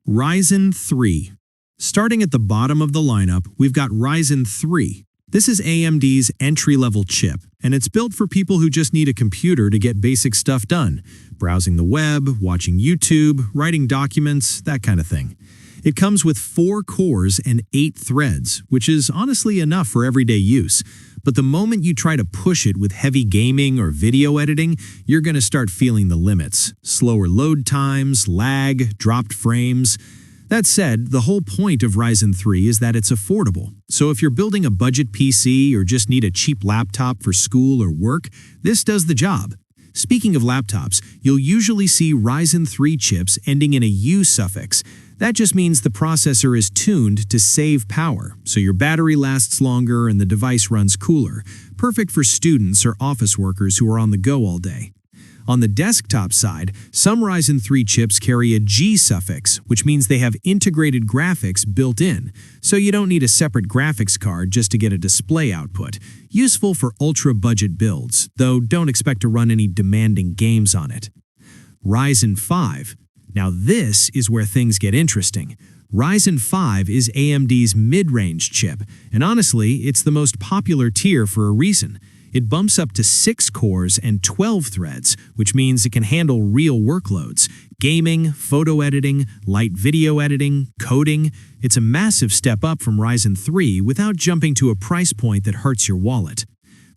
Ryzen 3. Starting at the bottom of the lineup, we've got Ryzen 3. This is AMD's entry-level chip, and it's built for people who just need a computer to get basic stuff done. Browsing the web, watching YouTube, writing documents, that kind of thing. It comes with 4 cores and 8 threads, which is honestly enough for everyday use. But the moment you try to push it with heavy gaming or video editing, you're going to start feeling the limits. Slower load times, lag, dropped frames. That said, the whole point of Ryzen 3 is that it's affordable. So if you're building a budget PC or just need a cheap laptop for school or work, this does the job. Speaking of laptops, you'll usually see Ryzen 3 chips ending in a U suffix. That just means the processor is tuned to save power, so your battery lasts longer and the device runs cooler, perfect for students or office workers who are on the go all day. On the desktop side, some Ryzen 3 chips carry a G suffix, which means they have integrated graphics built in, so you don't need a separate graphics card just to get a display output. Useful for ultra-budget builds, though don't expect to run any demanding games on it. Ryzen 5. Now this is where things get interesting. Ryzen 5 is AMD's mid-range chip, and honestly, it's the most popular tier for a reason. It bumps up to 6 cores and 12 threads, which means it can handle real workloads. Gaming, photo editing, light video editing, coding. It's a massive step up from Ryzen 3 without jumping to a price point that hurts your wallet.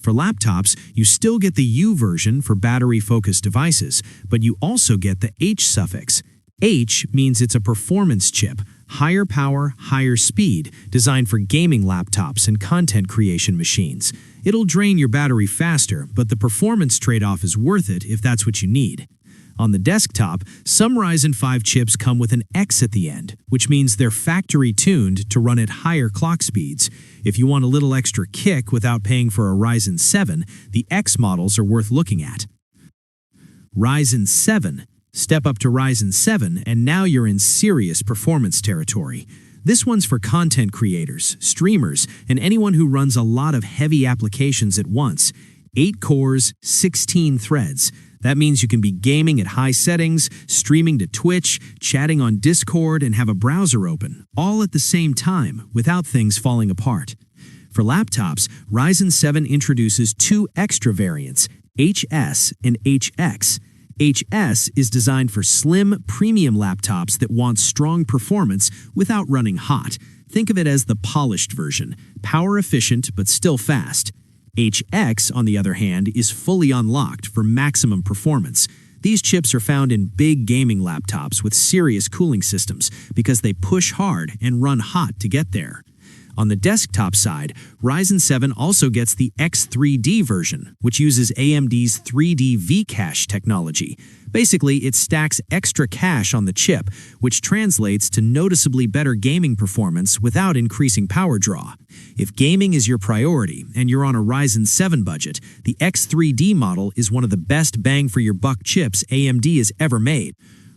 For laptops, you still get the U version for battery-focused devices, but you also get the H suffix. H means it's a performance chip, higher power, higher speed, designed for gaming laptops and content creation machines. It'll drain your battery faster, but the performance trade-off is worth it if that's what you need. On the desktop, some Ryzen 5 chips come with an X at the end, which means they're factory-tuned to run at higher clock speeds. If you want a little extra kick without paying for a Ryzen 7, the X models are worth looking at. Ryzen 7. Step up to Ryzen 7, and now you're in serious performance territory. This one's for content creators, streamers, and anyone who runs a lot of heavy applications at once. 8 cores, 16 threads. That means you can be gaming at high settings, streaming to Twitch, chatting on Discord, and have a browser open, all at the same time, without things falling apart. For laptops, Ryzen 7 introduces 2 extra variants, HS and HX. HS is designed for slim, premium laptops that want strong performance without running hot. Think of it as the polished version, power efficient but still fast. HX, on the other hand, is fully unlocked for maximum performance. These chips are found in big gaming laptops with serious cooling systems because they push hard and run hot to get there. On the desktop side, Ryzen 7 also gets the X3D version, which uses AMD's 3D V-Cache technology. Basically, it stacks extra cache on the chip, which translates to noticeably better gaming performance without increasing power draw. If gaming is your priority and you're on a Ryzen 7 budget, the X3D model is one of the best bang-for-your-buck chips AMD has ever made.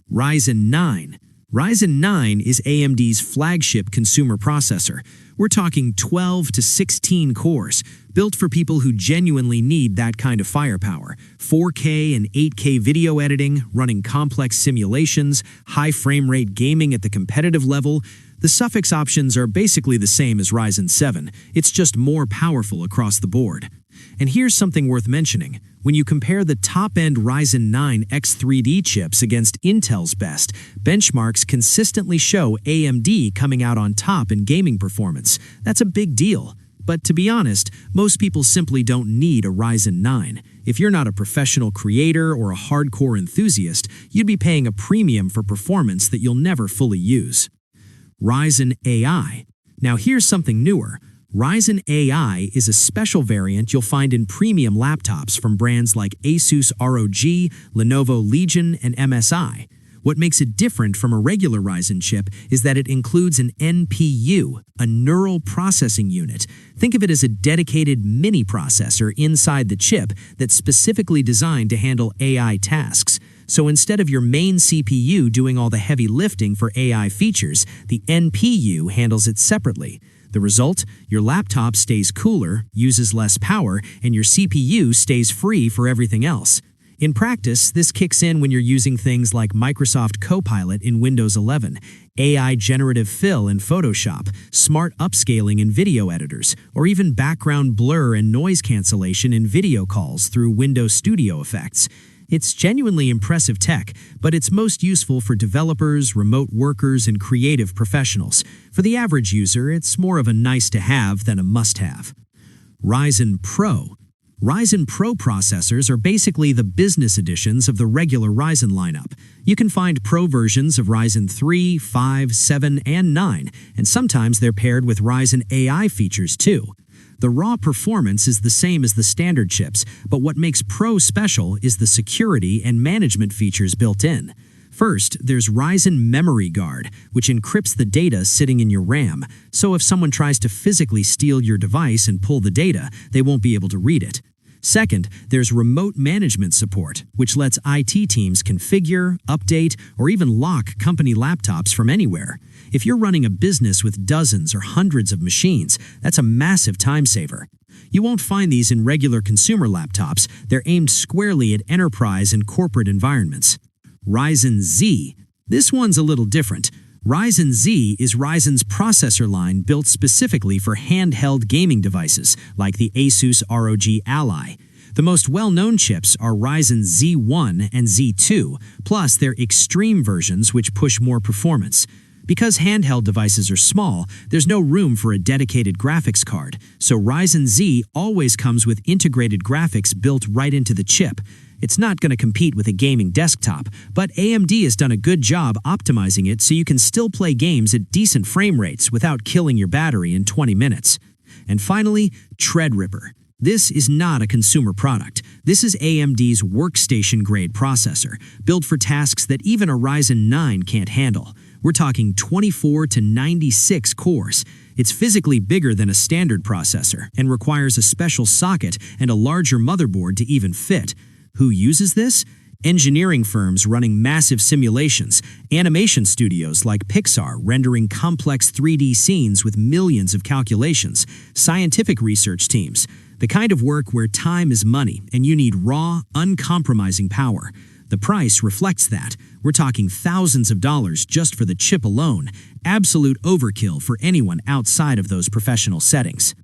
Ryzen 9. Ryzen 9 is AMD's flagship consumer processor. We're talking 12 to 16 cores, built for people who genuinely need that kind of firepower. 4K and 8K video editing, running complex simulations, high frame rate gaming at the competitive level. The suffix options are basically the same as Ryzen 7. It's just more powerful across the board. And here's something worth mentioning. When you compare the top-end Ryzen 9 X3D chips against Intel's best, benchmarks consistently show AMD coming out on top in gaming performance. That's a big deal. But to be honest, most people simply don't need a Ryzen 9. If you're not a professional creator or a hardcore enthusiast, you'd be paying a premium for performance that you'll never fully use. Ryzen AI. Now here's something newer. Ryzen AI is a special variant you'll find in premium laptops from brands like Asus ROG, Lenovo Legion, and MSI. What makes it different from a regular Ryzen chip is that it includes an NPU, a neural processing unit. Think of it as a dedicated mini processor inside the chip that's specifically designed to handle AI tasks. So instead of your main CPU doing all the heavy lifting for AI features, the NPU handles it separately. The result? Your laptop stays cooler, uses less power, and your CPU stays free for everything else. In practice, this kicks in when you're using things like Microsoft Copilot in Windows 11, AI generative fill in Photoshop, smart upscaling in video editors, or even background blur and noise cancellation in video calls through Windows Studio effects. It's genuinely impressive tech, but it's most useful for developers, remote workers, and creative professionals. For the average user, it's more of a nice-to-have than a must-have. Ryzen Pro. Ryzen Pro processors are basically the business editions of the regular Ryzen lineup. You can find Pro versions of Ryzen 3, 5, 7, and 9, and sometimes they're paired with Ryzen AI features too. The raw performance is the same as the standard chips, but what makes Pro special is the security and management features built in. First, there's Ryzen Memory Guard, which encrypts the data sitting in your RAM, so if someone tries to physically steal your device and pull the data, they won't be able to read it. Second, there's remote management support, which lets IT teams configure, update, or even lock company laptops from anywhere. If you're running a business with dozens or hundreds of machines, that's a massive time saver. You won't find these in regular consumer laptops. They're aimed squarely at enterprise and corporate environments. Ryzen Z. This one's a little different. Ryzen Z is Ryzen's processor line built specifically for handheld gaming devices, like the Asus ROG Ally. The most well-known chips are Ryzen Z1 and Z2, plus their extreme versions which push more performance. Because handheld devices are small, there's no room for a dedicated graphics card, so Ryzen Z always comes with integrated graphics built right into the chip. It's not going to compete with a gaming desktop, but AMD has done a good job optimizing it so you can still play games at decent frame rates without killing your battery in 20 minutes. And finally, Threadripper. This is not a consumer product. This is AMD's workstation-grade processor, built for tasks that even a Ryzen 9 can't handle. We're talking 24 to 96 cores. It's physically bigger than a standard processor and requires a special socket and a larger motherboard to even fit. Who uses this? Engineering firms running massive simulations, animation studios like Pixar rendering complex 3D scenes with millions of calculations, scientific research teams, the kind of work where time is money and you need raw, uncompromising power. The price reflects that. We're talking thousands of dollars just for the chip alone, absolute overkill for anyone outside of those professional settings.